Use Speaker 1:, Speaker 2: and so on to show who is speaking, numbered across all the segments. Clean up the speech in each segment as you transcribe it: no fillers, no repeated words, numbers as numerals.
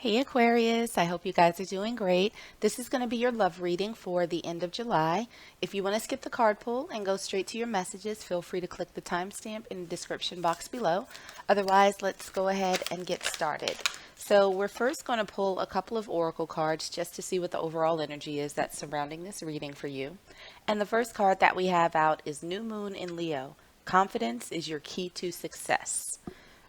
Speaker 1: Hey Aquarius, I hope you guys are doing great. This is going to be your love reading for the end of July. If you want to skip the card pull and go straight to your messages, feel free to click the timestamp in the description box below. Otherwise, let's go ahead and get started. So we're first going to pull a couple of oracle cards just to see what the overall energy is that's surrounding this reading for you. And the first card that we have out is New Moon in Leo. Confidence is your key to success.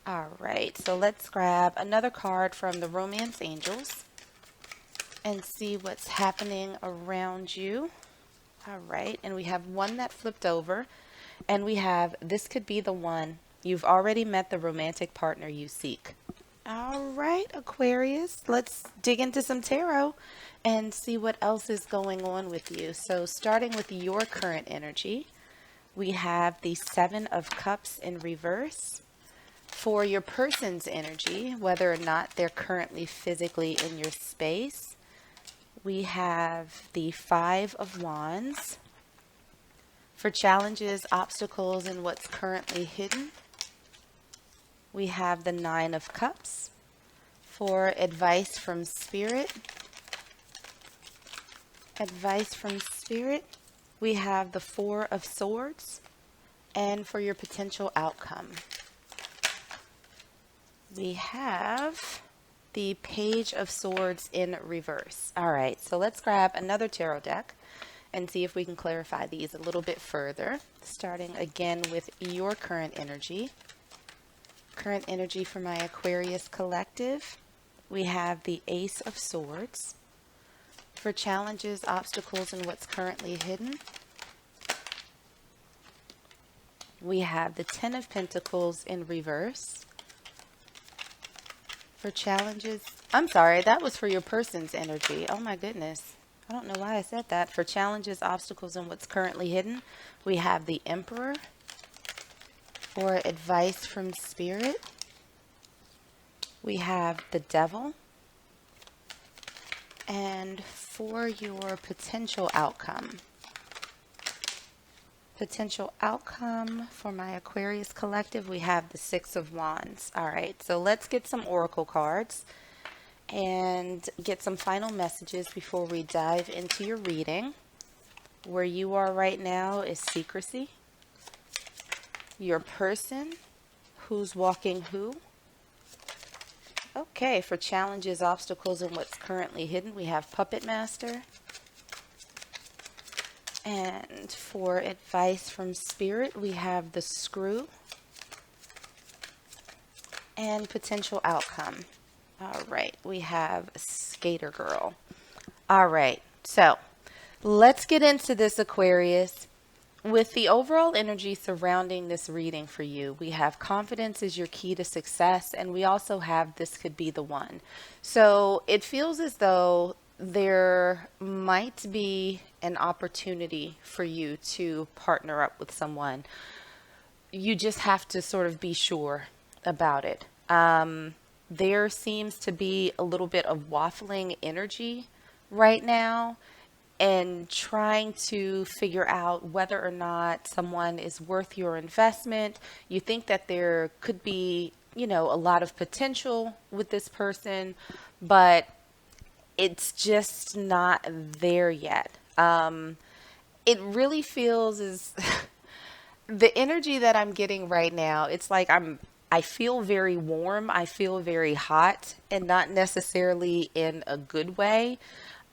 Speaker 1: All right, so let's grab another card from the Romance Angels and see what's happening around you. All right, and we have one that flipped over, and we have this could be the one. You've already met the romantic partner you seek. All right, Aquarius, let's dig into some tarot and see what else is going on with you. So starting with your current energy, we have the Seven of Cups in reverse. For your person's energy, whether or not they're currently physically in your space, we have the Five of Wands. For challenges, obstacles, and what's currently hidden, we have the Nine of Cups. For advice from Spirit, we have the Four of Swords. And for your potential outcome, we have the Page of Swords in reverse. All right, so let's grab another tarot deck and see if we can clarify these a little bit further. Starting again with your current energy. Current energy for my Aquarius collective. We have the Ace of Swords. For challenges, obstacles, and what's currently hidden, we have the Ten of Pentacles in reverse. For challenges, I'm sorry, that was for your person's energy. Oh my goodness. I don't know why I said that. For challenges, obstacles, and what's currently hidden, we have the Emperor. For advice from Spirit, we have the Devil. And for your potential outcome for my Aquarius collective, we have the Six of Wands. All right, so let's get some oracle cards and get some final messages before we dive into your reading. Where you are right now is secrecy. Your person, who's walking who. Okay, for challenges, obstacles, and what's currently hidden, we have Puppet Master. And for advice from Spirit, we have the Screw. And potential outcome. All right, we have Skater Girl. All right, so let's get into this, Aquarius. With the overall energy surrounding this reading for you, we have confidence is your key to success, and we also have this could be the one. So it feels as though there might be an opportunity for you to partner up with someone. You just have to sort of be sure about it. There seems to be a little bit of waffling energy right now and trying to figure out whether or not someone is worth your investment. You think that there could be, a lot of potential with this person, but it's just not there yet. It really feels as the energy that I'm getting right now, it's like I feel very warm, I feel very hot, and not necessarily in a good way.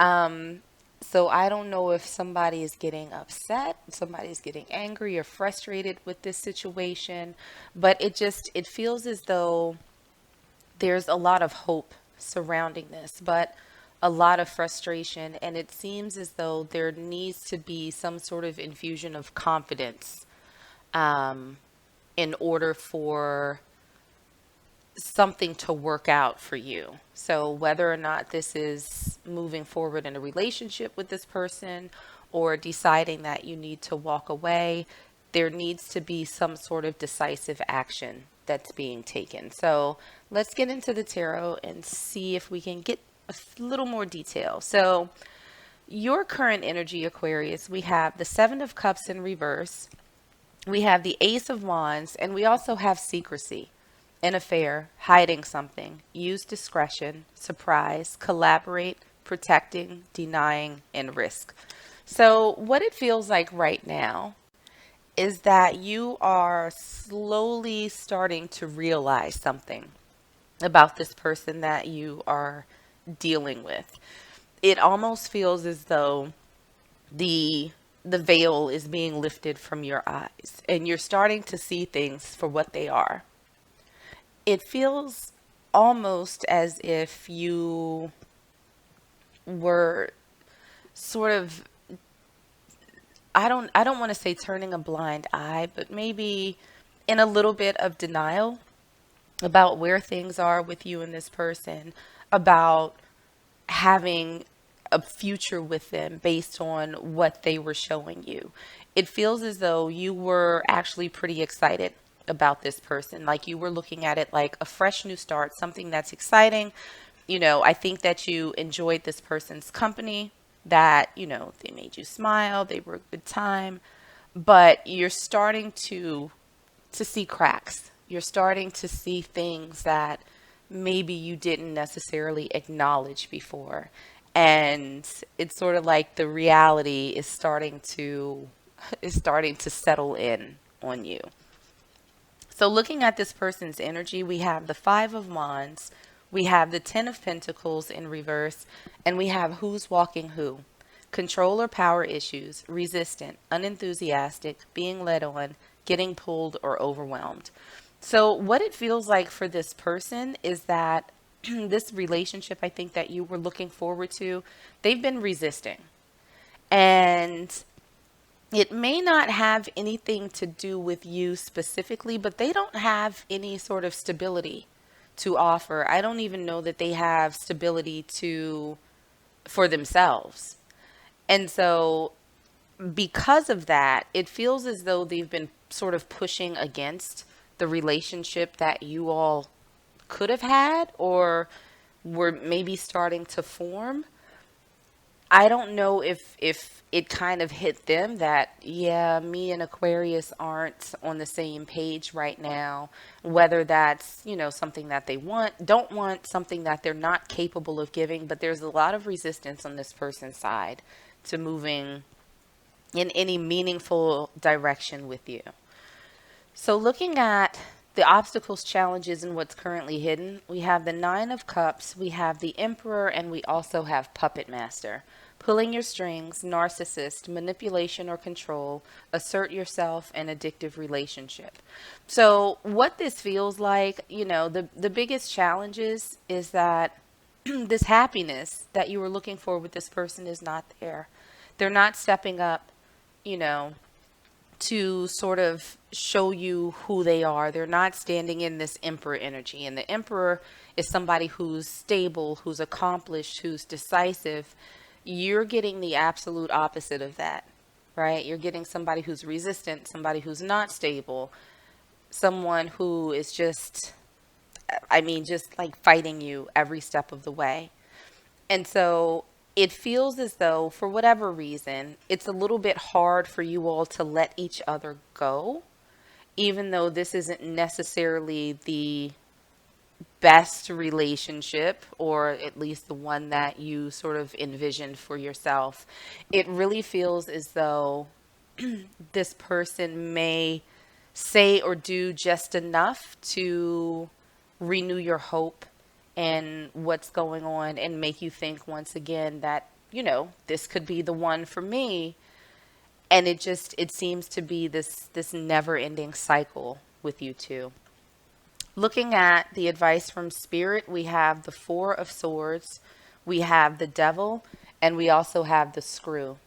Speaker 1: So I don't know if somebody is getting upset, somebody's getting angry or frustrated with this situation, but it feels as though there's a lot of hope surrounding this, but a lot of frustration, and it seems as though there needs to be some sort of infusion of confidence in order for something to work out for you. So whether or not this is moving forward in a relationship with this person or deciding that you need to walk away, there needs to be some sort of decisive action that's being taken. So let's get into the tarot and see if we can get a little more detail. So your current energy, Aquarius, we have the Seven of Cups in reverse. We have the Ace of Wands, and we also have secrecy. an affair, hiding something, use discretion, surprise, collaborate, protecting, denying, and risk. So, what it feels like right now is that you are slowly starting to realize something about this person that you are dealing with. It almost feels as though the the veil is being lifted from your eyes and you're starting to see things for what they are. It feels almost as if you were sort of, I don't want to say turning a blind eye, but maybe in a little bit of denial about where things are with you and this person, about having a future with them based on what they were showing you. It feels as though you were actually pretty excited about this person. Like you were looking at it like a fresh new start, something that's exciting. I think that you enjoyed this person's company, that, they made you smile, they were a good time, but you're starting to see cracks. You're starting to see things that maybe you didn't necessarily acknowledge before. And it's sort of like the reality is starting to settle in on you. So looking at this person's energy, we have the 5 of Wands, we have the 10 of Pentacles in reverse, and we have who's walking who. Control or power issues, resistant, unenthusiastic, being led on, getting pulled or overwhelmed. So what it feels like for this person is that this relationship, I think, that you were looking forward to, they've been resisting. And it may not have anything to do with you specifically, but they don't have any sort of stability to offer. I don't even know that they have stability to for themselves. And so because of that, it feels as though they've been sort of pushing against the relationship that you all could have had or were maybe starting to form. I don't know if it kind of hit them that, yeah, me and Aquarius aren't on the same page right now, whether that's, something that they don't want, something that they're not capable of giving, but there's a lot of resistance on this person's side to moving in any meaningful direction with you. So looking at the obstacles, challenges, and what's currently hidden, we have the 9 of Cups, we have the Emperor, and we also have Puppet Master. Pulling your strings, narcissist, manipulation or control, assert yourself, and addictive relationship. So what this feels like, the biggest challenges is that this happiness that you were looking for with this person is not there. They're not stepping up, you know, to sort of show you who they are. They're not standing in this emperor energy. And the emperor is somebody who's stable, who's accomplished, who's decisive. You're getting the absolute opposite of that, right? You're getting somebody who's resistant, somebody who's not stable, someone who is just, just like fighting you every step of the way. And so it feels as though, for whatever reason, it's a little bit hard for you all to let each other go, even though this isn't necessarily the best relationship, or at least the one that you sort of envisioned for yourself. It really feels as though this person may say or do just enough to renew your hope and what's going on and make you think once again that, this could be the one for me. And it seems to be this never ending cycle with you two. Looking at the advice from Spirit, we have the 4 of Swords, we have the Devil, and we also have the Screw.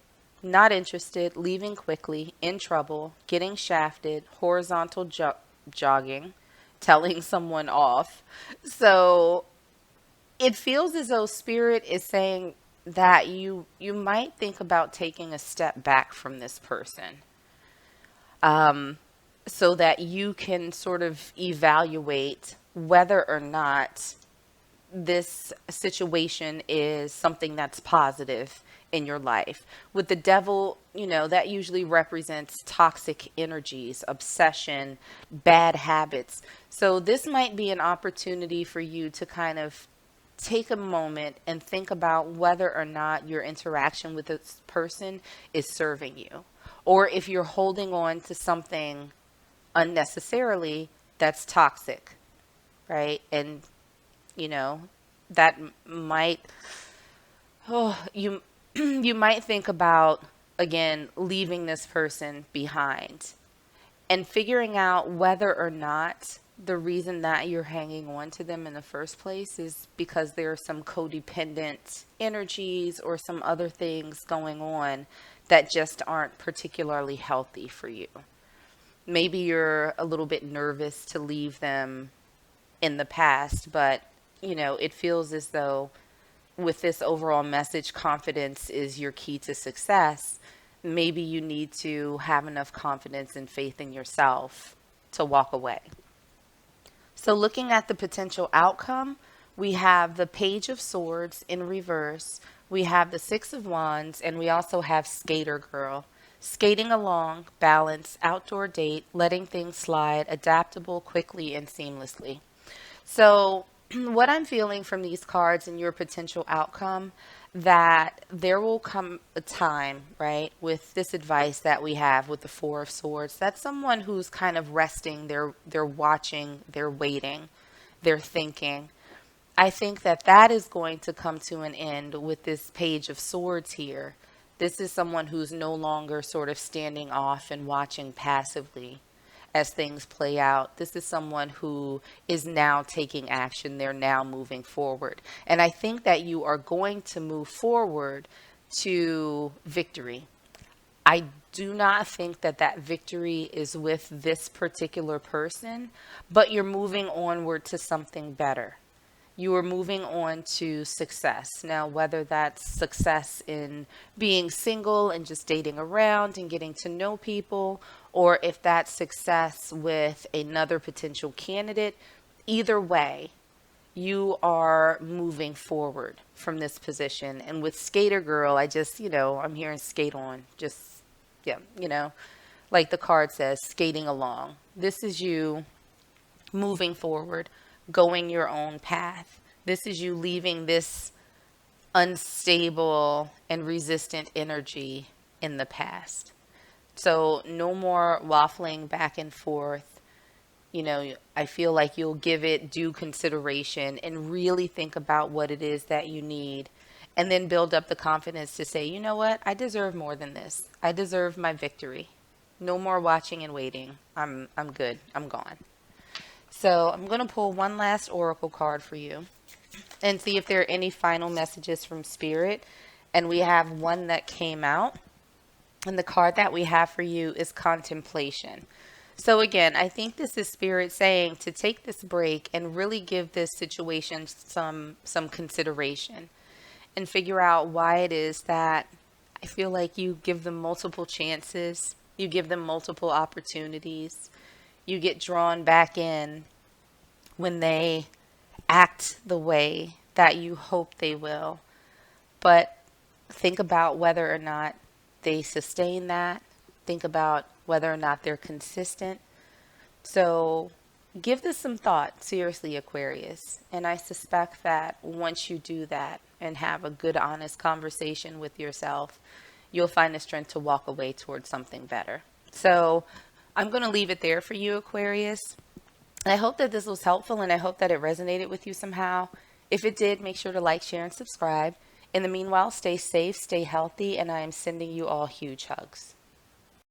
Speaker 1: Not interested, leaving quickly, in trouble, getting shafted, horizontal jogging, telling someone off. So it feels as though Spirit is saying that you might think about taking a step back from this person. So that you can sort of evaluate whether or not this situation is something that's positive in your life. With the devil, that usually represents toxic energies, obsession, bad habits. So this might be an opportunity for you to kind of take a moment and think about whether or not your interaction with this person is serving you, or if you're holding on to something unnecessarily that's toxic, right? And you know that might, oh, you you might think about, again, leaving this person behind and figuring out whether or not the reason that you're hanging on to them in the first place is because there are some codependent energies or some other things going on that just aren't particularly healthy for you. Maybe you're a little bit nervous to leave them in the past, but it feels as though with this overall message, confidence is your key to success. Maybe you need to have enough confidence and faith in yourself to walk away. So looking at the potential outcome, we have the Page of Swords in reverse, we have the Six of Wands, and we also have Skater Girl. Skating along, balance, outdoor date, letting things slide, adaptable, quickly, and seamlessly. So what I'm feeling from these cards and your potential outcome, that there will come a time, right, with this advice that we have with the Four of Swords, that's someone who's kind of resting, they're watching, they're waiting, they're thinking. I think that is going to come to an end with this Page of Swords here. This is someone who's no longer sort of standing off and watching passively as things play out. This is someone who is now taking action. They're now moving forward. And I think that you are going to move forward to victory. I do not think that victory is with this particular person, but you're moving onward to something better. You are moving on to success. Now, whether that's success in being single and just dating around and getting to know people, or if that's success with another potential candidate, either way, you are moving forward from this position. And with Skater Girl, I just, I'm hearing skate on. Just, yeah, like the card says, skating along. This is you moving forward, going your own path. This is you leaving this unstable and resistant energy in the past. So no more waffling back and forth. I feel like you'll give it due consideration and really think about what it is that you need, and then build up the confidence to say, you know what, I deserve more than this. I deserve my victory. No more watching and waiting. I'm good. I'm gone. So I'm going to pull one last oracle card for you and see if there are any final messages from Spirit. And we have one that came out. And the card that we have for you is Contemplation. So again, I think this is Spirit saying to take this break and really give this situation some consideration and figure out why it is that I feel like you give them multiple chances. You give them multiple opportunities. You get drawn back in when they act the way that you hope they will. But think about whether or not they sustain that. Think about whether or not they're consistent. So give this some thought, seriously, Aquarius. And I suspect that once you do that and have a good, honest conversation with yourself, you'll find the strength to walk away towards something better. So I'm going to leave it there for you, Aquarius. I hope that this was helpful, and I hope that it resonated with you somehow. If it did, make sure to like, share, and subscribe. In the meanwhile, stay safe, stay healthy, and I am sending you all huge hugs.